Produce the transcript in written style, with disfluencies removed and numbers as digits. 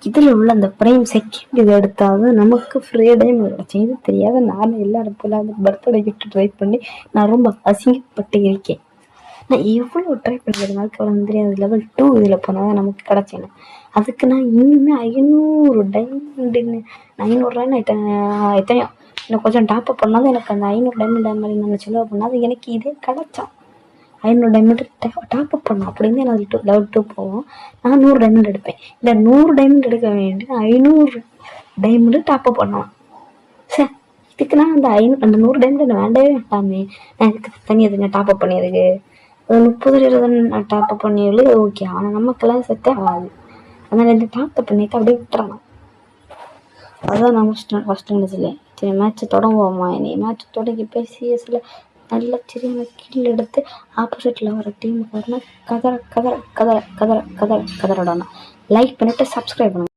இதில் உள்ள அந்த ஃப்ரேம் செகண்ட் இது எடுத்தாவது நமக்கு ஃப்ரீடம் கிடச்சி. இது தெரியாத நான் எல்லா இடத்துல அந்த பர்த்டே கிஃப்ட் ட்ரை பண்ணி நான் ரொம்ப அசிங்கப்பட்டு இருக்கேன். நான் எவ்வளோ ட்ரை பண்ணிக்கிறேன், அதுக்கு அவ்வளோ தெரியாது. லெவல் 2 இதில் போனால் தான் நமக்கு கிடச்சேன்னு. அதுக்கு நான் இன்னுமே 500 டைமண்டுன்னு 500 எத்தனையோ இன்னும் கொஞ்சம் டாப்அப் பண்ணால் தான் எனக்கு அந்த 500 டைமண்ட் நான் செலவு பண்ணால் அது எனக்கு இதே கிடச்சான். 500 டைமண்ட் டாப்அப் பண்ணோம் அப்படின்னு எனக்கு லெவல் 2 போவோம். நான் 100 டைமண்ட் எடுப்பேன். இந்த 100 டைமண்ட் எடுக்க வேண்டி 500 டைமண்டு டாப்அப் பண்ணுவேன். சரி, இதுக்கு நான் அந்த 100 டைமண்ட் வேண்டவே வேண்டாமே, நான் இதுக்கு தனியாக டாப்அப் பண்ணியதுக்கு 30 டாப்அப் பண்ணியது ஓகே. ஆனால் நமக்கெல்லாம் செட்டே ஆகாது. அதனால் இந்த டாப்அப் பண்ணிட்டு அப்படியே விட்டுறணும். அதுதான் நான் ஃபஸ்ட்டு நினச்சில்லை. சரி, மேட்ச்சை தொடங்குவோமா? என்னை மேட்ச் தொடங்கி போய் சிஎஸ்ல நல்ல சிறிய கீழ் எடுத்து ஆப்போசிட்டில் வர டீமுக்கு வரணும். கதற கதற கதற கதற கதற கதறடணும். லைக் பண்ணிவிட்டு சப்ஸ்கிரைப் பண்ணுங்கள்.